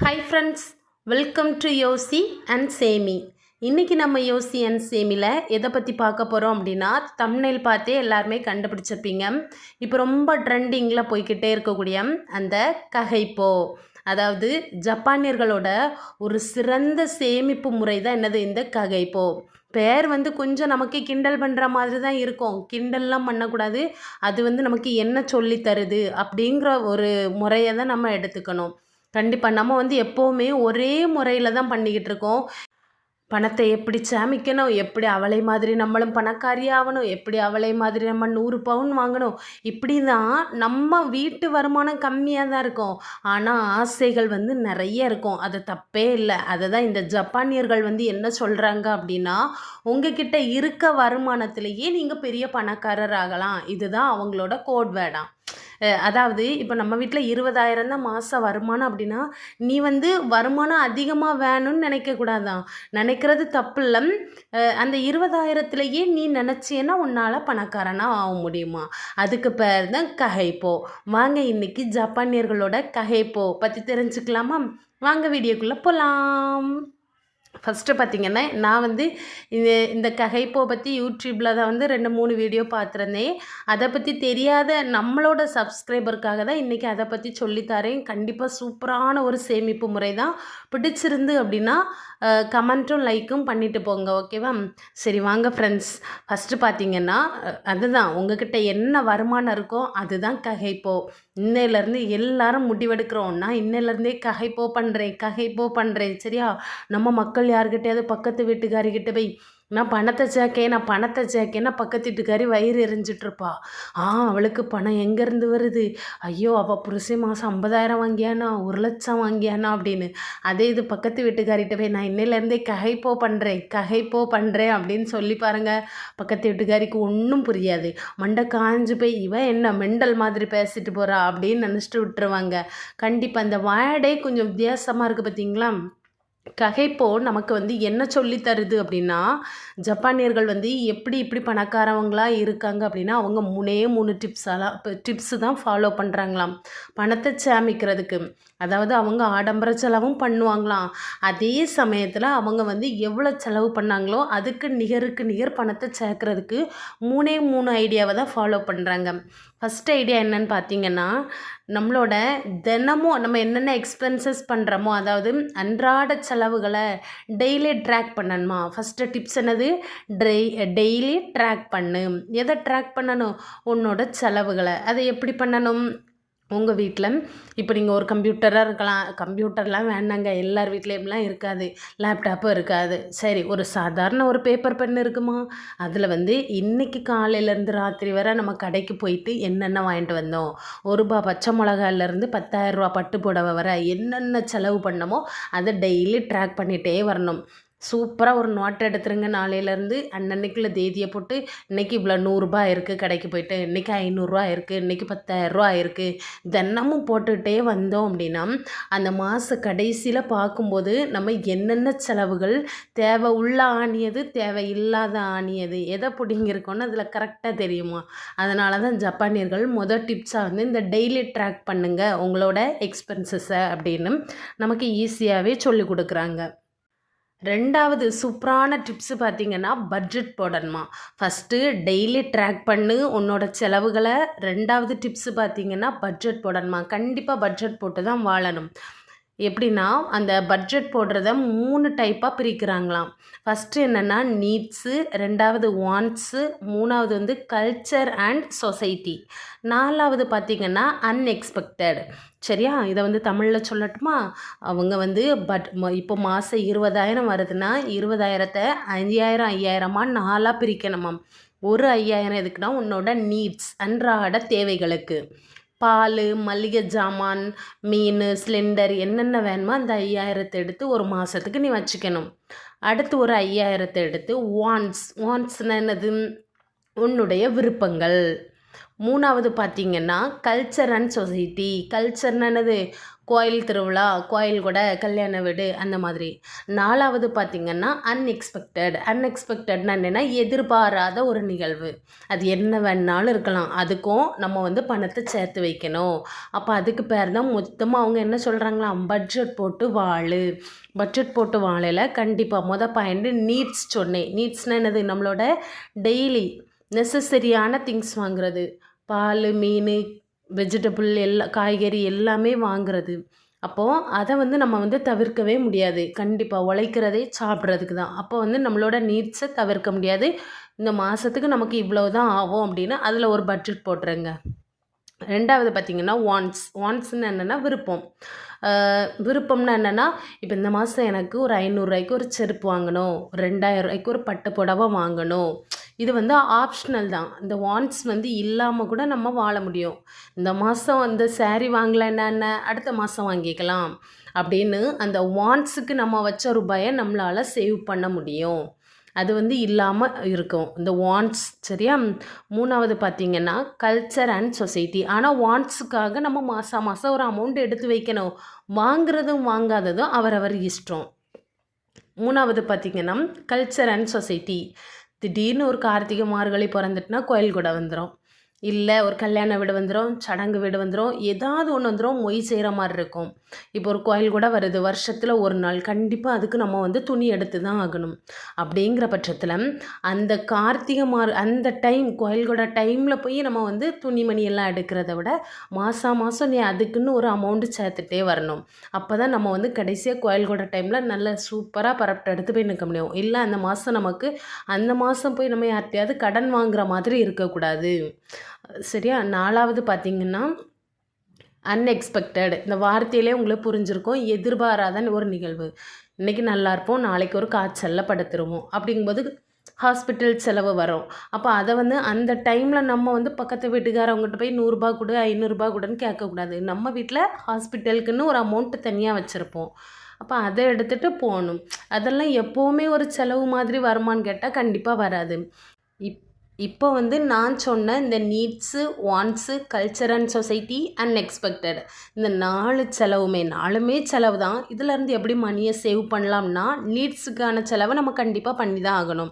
Hi friends, welcome to யோசி and சேமி. இன்றைக்கி நம்ம யோசி அண்ட் சேமியில் எதை பற்றி பார்க்க போகிறோம் அப்படின்னா, தம்ப்நெயில் பார்த்தே எல்லாருமே கண்டுபிடிச்சிருப்பீங்க. இப்போ ரொம்ப ட்ரெண்டிங்கில் போய்கிட்டே இருக்கக்கூடிய அந்த ககைப்போ, அதாவது ஜப்பானியர்களோட ஒரு சிறந்த சேமிப்பு முறை தான் என்னது இந்த ககைப்போ. பேர் கொஞ்சம் நமக்கு கிண்டல் பண்ணுற மாதிரி தான் இருக்கும். கிண்டல்லாம் பண்ணக்கூடாது. அது நமக்கு என்ன சொல்லி தருது அப்படிங்கிற ஒரு முறையை தான் நம்ம எடுத்துக்கணும். கண்டிப்பாக நம்ம எப்போவுமே ஒரே முறையில் தான் பண்ணிக்கிட்டு இருக்கோம். பணத்தை எப்படி சேமிக்கணும், எப்படி அவளை மாதிரி நம்மளும் பணக்காரி ஆகணும், எப்படி அவளை மாதிரி நம்ம 100 பவுன் வாங்கணும், இப்படி தான் நம்ம வீட்டு வருமானம் கம்மியாக தான் இருக்கும். ஆனால் ஆசைகள் நிறைய இருக்கும். அது தப்பே இல்லை. அதை தான் இந்த ஜப்பானியர்கள் என்ன சொல்கிறாங்க அப்படின்னா, உங்ககிட்ட இருக்க வருமானத்திலேயே நீங்கள் பெரிய பணக்காரர் ஆகலாம். இதுதான் அவங்களோட கோட் வேர்டாம். அதாவது இப்போ நம்ம வீட்டில் 20,000 தான் மாத வருமானம் அப்படின்னா, நீ வருமானம் அதிகமாக வேணும்னு நினைக்கக்கூடாதான். நினைக்கிறது தப்பு இல்லை. அந்த 20,000த்துலேயே நீ நினச்சேன்னா உன்னால் பணக்காரனாக ஆக முடியுமா? அதுக்கு பேர் தான் ககைப்போ. வாங்க இன்றைக்கி ஜப்பானியர்களோட ககைப்போ பற்றி தெரிஞ்சுக்கலாமா? வாங்க வீடியோக்குள்ளே போகலாம். ஃபஸ்ட்டு பார்த்திங்கன்னா, நான் இந்த ககைப்போ பற்றி யூடியூப்பில் தான் 2-3 வீடியோ பார்த்துருந்தேன். அதை பற்றி தெரியாத நம்மளோட சப்ஸ்கிரைபருக்காக தான் இன்றைக்கி அதை பற்றி சொல்லித்தரேன். கண்டிப்பாக சூப்பரான ஒரு சேமிப்பு முறை தான். பிடிச்சிருந்து அப்படின்னா கமெண்ட்டும் லைக்கும் பண்ணிவிட்டு போங்க, ஓகேவா? சரி வாங்க ஃப்ரெண்ட்ஸ். ஃபஸ்ட்டு பார்த்திங்கன்னா, அதுதான் உங்கள்கிட்ட என்ன வருமானம் இருக்கோ அதுதான் ககைப்போ. இன்னையிலேருந்து எல்லாரும் முடிவெடுக்கிறோம். நான் இன்னையிலேருந்தே ககைப்போ பண்ணுறேன் சரியா? நம்ம மக்கள் யாருக்கிட்டையாவது பக்கத்து வீட்டுக்காரிக்கிட்ட போய் நான் பணத்தை சேர்க்கேன்னா பக்கத்து வீட்டுக்காரி வயிறு எரிஞ்சிட்ருப்பா. அவளுக்கு பணம் எங்கேருந்து வருது, ஐயோ அவள் புருஷன் மாதம் 50,000 வாங்கியானா, 1,00,000 வாங்கியானா அப்படின்னு. அதே இது பக்கத்து வீட்டுக்காரிட்ட போய் நான் இன்னையிலேருந்தே ககைப்போ பண்ணுறேன் அப்படின்னு சொல்லி பாருங்கள். பக்கத்து வீட்டுக்காரிக்கு ஒன்றும் புரியாது. மண்டை காஞ்சு போய் இவன் என்ன மெண்டல் மாதிரி பேசிட்டு போகிறா அப்படின்னு நினச்சிட்டு விட்டுருவாங்க. கண்டிப்பாக அந்த வேர்டே கொஞ்சம் வித்தியாசமாக இருக்குது பார்த்தீங்களா? ககைப்போ நமக்கு என்ன சொல்லி தருது அப்படின்னா, ஜப்பானியர்கள் எப்படி இப்படி பணக்காரவங்களாக இருக்காங்க அப்படின்னா, அவங்க 3 டிப்ஸு தான் ஃபாலோ பண்ணுறாங்களாம் பணத்தை சேமிக்கிறதுக்கு. அதாவது அவங்க ஆடம்பர செலவும் பண்ணுவாங்களாம். அதே சமயத்தில் அவங்க எவ்வளோ செலவு பண்ணாங்களோ அதுக்கு நிகருக்கு நிகர் பணத்தை சேர்க்குறதுக்கு 3 ஐடியாவை தான் ஃபாலோ பண்ணுறாங்க. ஃபஸ்ட் ஐடியா என்னன்னு பார்த்தீங்கன்னா, நம்மளோட தினமும் நம்ம என்னென்ன எக்ஸ்பென்சஸ் பண்ணுறோமோ, அதாவது அன்றாட செலவுகளை டெய்லி ட்ராக் பண்ணணுமா. ஃபஸ்ட்டு டிப்ஸ் என்னது? டெய்லி ட்ராக் பண்ணு. எதை ட்ராக் பண்ணணும்? உன்னோட செலவுகளை. அதை எப்படி பண்ணணும்? உங்கள் வீட்டில் இப்போ நீங்கள் ஒரு கம்ப்யூட்டராக இருக்கலாம். கம்ப்யூட்டர்லாம் வேணாங்க, எல்லார் வீட்லேயும்லாம் இருக்காது. லேப்டாப்பும் இருக்காது. சரி, ஒரு சாதாரண ஒரு பேப்பர் பென் இருக்குமா? அதில் இன்றைக்கி காலையிலேருந்து ராத்திரி வரை நம்ம கடைக்கு போயிட்டு என்னென்ன வாங்கிட்டு வந்தோம், ₹1 பச்சை மிளகாயிலேருந்து 10,000 பட்டு புடவை வர என்னென்ன செலவு பண்ணமோ அதை டெய்லி ட்ராக் பண்ணிகிட்டே வரணும். சூப்பராக ஒரு நோட் எடுத்துருங்க. நாளையிலேருந்து அன்னன்னைக்குள்ள தேதியை போட்டு, இன்றைக்கி இவ்வளோ ₹100 இருக்குது கடைக்கு போயிட்டு, இன்றைக்கி ₹500 இருக்குது, இன்றைக்கி ₹10,000 இருக்குது. தினமும் போட்டுகிட்டே வந்தோம் அப்படின்னா, அந்த மாத கடைசியில் பார்க்கும்போது நம்ம என்னென்ன செலவுகள் தேவை உள்ள ஆணியது, தேவை இல்லாத ஆணியது, எதை பிடிங்கிருக்கோன்னு அதில் கரெக்டாக தெரியுமா? அதனால தான் ஜப்பானியர்கள் டிப்ஸாக இந்த டெய்லி ட்ராக் பண்ணுங்கள் உங்களோட எக்ஸ்பென்சஸை அப்படின்னு நமக்கு ஈஸியாகவே சொல்லி கொடுக்குறாங்க. 2வது சூப்பரான டிப்ஸு பார்த்திங்கன்னா, பட்ஜெட் போடணுமா. ஃபஸ்ட்டு டெய்லி ட்ராக் பண்ணு உன்னோட செலவுகளை. 2வது டிப்ஸு பார்த்திங்கன்னா, பட்ஜெட் போடணுமா. கண்டிப்பாக பட்ஜெட் போட்டு தான் வாழணும். எப்படின்னா, அந்த பட்ஜெட் போடுறத 3 டைப்பாக பிரிக்கிறாங்களாம். ஃபஸ்ட்டு என்னென்னா நீட்ஸு, 2வது வாண்ட்ஸு, 3வது கல்ச்சர் அண்ட் சொசைட்டி, 4வது பார்த்திங்கன்னா அன்எக்ஸ்பெக்டட். சரியா? இதை தமிழில் சொல்லட்டுமா? அவங்க இப்போ மாதம் 20,000 வருதுன்னா 20,000த்தை 5,000 4ஆக பிரிக்கணுமாம். ஒரு 5,000 எதுக்குன்னா உன்னோட நீட்ஸ், அன்றாட தேவைகளுக்கு. பால், மளிகை ஜாமான், மீன், சிலிண்டர் என்னென்ன வேணுமோ அந்த 5,000த்தை எடுத்து ஒரு மாதத்துக்கு நீ வச்சுக்கணும். அடுத்து ஒரு 5,000த்தை எடுத்து வாண்ட்ஸ்னால் என்னது? உன்னுடைய விருப்பங்கள். 3வது பார்த்திங்கன்னா கல்ச்சர் அண்ட் சொசைட்டி. கல்ச்சர்னா என்னது? கோயில் திருவிழா, கோயில் கூட கல்யாண வீடு அந்த மாதிரி. 4வது பார்த்திங்கன்னா அன்எக்ஸ்பெக்டட்னா என்னென்னா எதிர்பாராத ஒரு நிகழ்வு. அது என்ன வேணாலும் இருக்கலாம். அதுக்கும் நம்ம வந்து பணத்தை சேர்த்து வைக்கணும். அப்போ அதுக்கு பேர் தான் மொத்தமாக அவங்க என்ன சொல்கிறாங்களாம், பட்ஜெட் போட்டு வாழு. பட்ஜெட் போட்டு வாழையில் கண்டிப்பாக பாயிண்ட் நீட்ஸ் சொன்னேன். நீட்ஸ்னால் என்னது, நம்மளோட டெய்லி நெசசரியான திங்ஸ் வாங்குறது. பால், மீன், வெஜிடபிள் காய்கறி எல்லாமே வாங்குறது. அப்போது அதை வந்து நம்ம வந்து தவிர்க்கவே முடியாது. கண்டிப்பாக உழைக்கிறதே சாப்பிட்றதுக்கு தான். அப்போ வந்து நம்மளோட நீட்ஸை தவிர்க்க முடியாது. இந்த மாதத்துக்கு நமக்கு இவ்வளோ தான் ஆகும் அப்படின்னு அதில் ஒரு பட்ஜெட் போட்டுருங்க. 2வது பார்த்திங்கன்னா வாண்ட்ஸ்ன்னு என்னென்னா விருப்பம். விருப்பம்னா என்னென்னா, இப்போ இந்த மாதம் எனக்கு ஒரு 500 ரூபாய்க்கு ஒரு செருப்பு வாங்கணும், 2000 ரூபாய்க்கு ஒரு பட்டு புடவை வாங்கணும். இது வந்து ஆப்ஷனல் தான். இந்த வாண்ட்ஸ் வந்து இல்லாமல் கூட நம்ம வாழ முடியும். இந்த மாதம் அந்த சாரீ வாங்கலைன்னா என்ன, அடுத்த மாதம் வாங்கிக்கலாம் அப்படின்னு அந்த வாண்ட்ஸுக்கு நம்ம வச்ச ரூபாயை நம்மளால் சேவ் பண்ண முடியும். அது வந்து இல்லாமல் இருக்கும் இந்த வாண்ட்ஸ். சரியா? 3வது பார்த்திங்கன்னா கல்ச்சர் அண்ட் சொசைட்டி. ஆனால் வாண்ட்ஸுக்காக நம்ம மாதம் ஒரு அமௌண்ட் எடுத்து வைக்கணும். வாங்குறதும் வாங்காததும் அவரவர் இஷ்டம். 3வது பார்த்திங்கன்னா கல்ச்சர் அண்ட் சொசைட்டி. திடீர்னு ஒரு கார்த்திகை மார்கழி பிறந்துட்டுனா கோயில் கூட வந்துடும், இல்லை ஒரு கல்யாண வீடு வந்துடும், சடங்கு வீடு வந்துடும், ஏதாவது ஒன்று வந்துடும், மொய் செய்கிற மாதிரி இருக்கும். இப்போ ஒரு கோயில் கூட வருது, வருஷத்தில் ஒரு நாள், கண்டிப்பாக அதுக்கு நம்ம வந்து துணி எடுத்து தான் ஆகணும். அப்படிங்கிற பட்சத்தில் அந்த கார்த்திகை அந்த டைம் கோயில் கூட டைமில் போய் நம்ம வந்து துணிமணி எல்லாம் எடுக்கிறத விட மாதம் நீ அதுக்குன்னு ஒரு அமௌண்ட்டு சேர்த்துட்டே வரணும். அப்போ தான் நம்ம வந்து கடைசியாக கோயில் கூட டைமில் நல்ல சூப்பராக பரப்பிட்டு எடுத்து போய் நிற்க முடியும். இல்லை அந்த மாதம் நமக்கு அந்த மாதம் போய் நம்ம யார்கிட்டையாவது கடன் வாங்குகிற மாதிரி இருக்கக்கூடாது. சரியா? 4வது பார்த்திங்கன்னா அன்எக்ஸ்பெக்டட். இந்த வார்த்தையிலே உங்களுக்கு புரிஞ்சிருக்கும், எதிர்பாராத ஒரு நிகழ்வு. இன்றைக்கி நல்லா இருப்போம், நாளைக்கு ஒரு காய்ச்சலில் படுத்துருவோம். அப்படிங்கும்போது ஹாஸ்பிட்டல் செலவு வரும். அப்போ அதை வந்து அந்த டைமில் நம்ம வந்து பக்கத்து வீட்டுக்காரவங்ககிட்ட போய் 100 ரூபா கொடு, 500 ரூபா கொடுன்னு கேட்கக்கூடாது. நம்ம வீட்டில் ஹாஸ்பிட்டலுக்குன்னு ஒரு அமௌண்ட்டு தனியாக வச்சுருப்போம். அப்போ அதை எடுத்துகிட்டு போகணும். அதெல்லாம் எப்போவுமே ஒரு செலவு மாதிரி வருமானு கேட்டால் கண்டிப்பாக வராது. இப்போ வந்து நான் சொன்ன இந்த needs, wants, culture and society, unexpected, இந்த 4 செலவுமே 4மே செலவு தான். இதிலேருந்து எப்படி மணியை சேவ் பண்ணலாம்னா, நீட்ஸுக்கான செலவை நம்ம கண்டிப்பாக பண்ணி தான் ஆகணும்.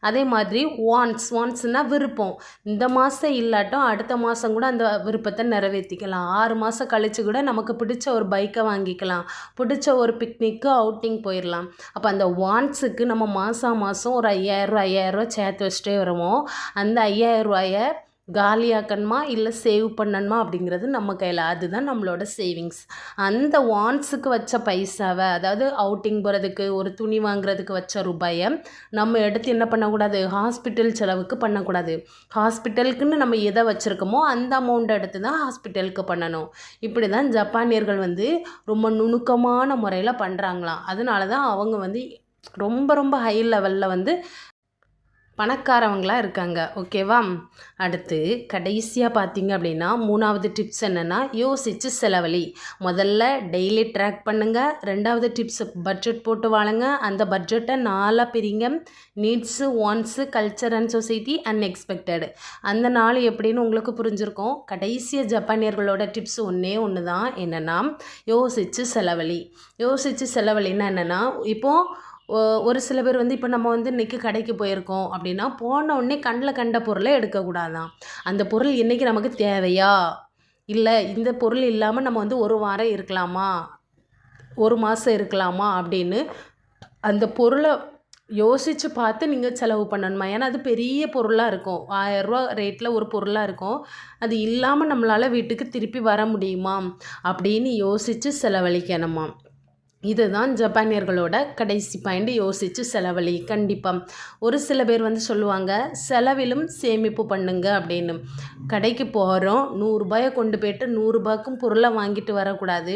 அதே மாதிரி வாண்ட்ஸ்னால் விருப்பம். இந்த மாதம் இல்லாட்டும் அடுத்த மாதம் கூட அந்த விருப்பத்தை நிறைவேற்றிக்கலாம். 6 மாதம் கழித்து கூட நமக்கு பிடிச்ச ஒரு பைக்கை வாங்கிக்கலாம், பிடிச்ச ஒரு பிக்னிக்கு அவுட்டிங் போயிடலாம். அப்போ அந்த வாண்ட்ஸுக்கு நம்ம மாதம் ஒரு 5000 சேர்த்து வச்சுட்டே வருவோம். அந்த 5000 ரூபாயை காலியாக்கணுமா இல்லை சேவ் பண்ணணுமா அப்படிங்கிறது நம்ம கையில். அதுதான் நம்மளோட சேவிங்ஸ். அந்த வாண்ட்ஸுக்கு வச்ச பைசாவை, அதாவது அவுட்டிங் போகிறதுக்கு, ஒரு துணி வாங்குறதுக்கு வச்ச ரூபாயை நம்ம எடுத்து என்ன பண்ணக்கூடாது, ஹாஸ்பிட்டல் செலவுக்கு பண்ணக்கூடாது. ஹாஸ்பிட்டலுக்குன்னு நம்ம எதை வச்சுருக்கோமோ அந்த அமௌண்ட் எடுத்து தான் ஹாஸ்பிட்டலுக்கு பண்ணணும். இப்படி தான் ஜப்பானியர்கள் வந்து ரொம்ப நுணுக்கமான முறையில் பண்ணுறாங்களாம். அதனால தான் அவங்க வந்து ரொம்ப ஹை லெவலில் வந்து பணக்காரவங்களாக இருக்காங்க. ஓகேவா? அடுத்து கடைசியாக பார்த்திங்க அப்படின்னா 3வது டிப்ஸ் என்னென்னா யோசித்து செலவழி. முதல்ல டெய்லி ட்ராக் பண்ணுங்கள். 2வது டிப்ஸ் பட்ஜெட் போட்டு வாழுங்க. அந்த பட்ஜெட்டை 4 பிரிங்க. Needs, wants, culture and society, unexpected. அந்த 4 எப்படின்னு உங்களுக்கு புரிஞ்சிருக்கும். கடைசியாக ஜப்பானியர்களோட டிப்ஸ் ஒன்று தான், என்னென்னா யோசித்து செலவழி. யோசித்து செலவழின்னா என்னென்னா, இப்போது ஒரு சில பேர் வந்து இப்போ நம்ம வந்து இன்றைக்கி கடைக்கு போயிருக்கோம் அப்படின்னா போன உடனே கண்ணில் கண்ட பொருளை எடுக்கக்கூடாதான். அந்த பொருள் இன்றைக்கி நமக்கு தேவையா, இல்லை இந்த பொருள் இல்லாமல் நம்ம வந்து ஒரு வாரம் இருக்கலாமா, ஒரு மாதம் இருக்கலாமா அப்படின்னு அந்த பொருளை யோசித்து பார்த்து நீங்கள் செலவு பண்ணணுமா. ஏன்னா அது பெரிய பொருளாக இருக்கும், 1000 ரூபா ரேட்டில் ஒரு பொருளாக இருக்கும். அது இல்லாமல் நம்மளால் வீட்டுக்கு திருப்பி வர முடியுமா அப்படின்னு யோசித்து செலவழிக்கணுமா. இதுதான் ஜப்பானியர்களோட கடைசி பாயிண்ட், யோசித்து செலவழி. கண்டிப்பாக ஒரு சில பேர் வந்து சொல்லுவாங்க, செலவிலும் சேமிப்பு பண்ணுங்க அப்படின்னு. கடைக்கு போகிறோம், 100 ரூபாயை கொண்டு போய்ட்டு 100 ரூபாய்க்கும் பொருளை வாங்கிட்டு வரக்கூடாது.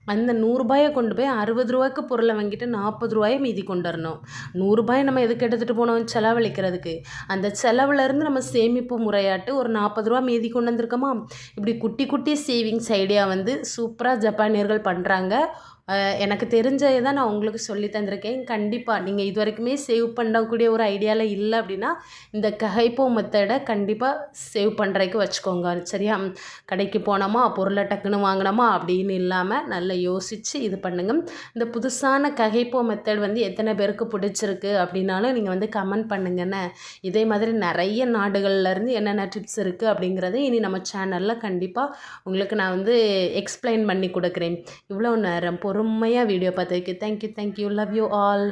அந்த 100 ரூபாயை கொண்டு போய் 60 ரூபாய்க்கு பொருளை வாங்கிட்டு 40 ரூபாயை மீதி கொண்டு வரணும். 100 ரூபாயை நம்ம எதுக்கு எடுத்துகிட்டு போனோம், செலவழிக்கிறதுக்கு. அந்த செலவுலேருந்து நம்ம சேமிப்பு முறையாட்டு ஒரு 40 ரூபா மீதி கொண்டு வந்திருக்கோமா. இப்படி குட்டி சேவிங்ஸ் ஐடியா வந்து சூப்பராக ஜப்பானியர்கள் பண்ணுறாங்க. எனக்கு தெரிஞ்சதை தான் நான் உங்களுக்கு சொல்லி தந்திருக்கேன். கண்டிப்பாக நீங்கள் இது வரைக்குமே சேவ் பண்ணக்கூடிய ஒரு ஐடியாவில் இல்லை அப்படின்னா இந்த ககைப்போ மெத்தடை கண்டிப்பாக சேவ் பண்ணுறதுக்கு வச்சுக்கோங்க. சரியா? கடைக்கு போனோமா பொருளை டக்குன்னு வாங்கினோமா அப்படின்னு இல்லாமல் நல்லா யோசித்து இது பண்ணுங்க. இந்த புதுசான ககைப்போ மெத்தட் வந்து எத்தனை பேருக்கு பிடிச்சிருக்கு அப்படின்னாலும் நீங்கள் வந்து கமெண்ட் பண்ணுங்கண்ணே. இதே மாதிரி நிறைய நாடுகள்லேருந்து என்னென்ன டிப்ஸ் இருக்குது அப்படிங்கிறத இனி நம்ம சேனலில் கண்டிப்பாக உங்களுக்கு நான் வந்து எக்ஸ்பிளைன் பண்ணி கொடுக்குறேன். இவ்வளோ நேரம் பொறுமையாக வீடியோ பார்த்ததுக்கு தேங்க்யூ. Love you all.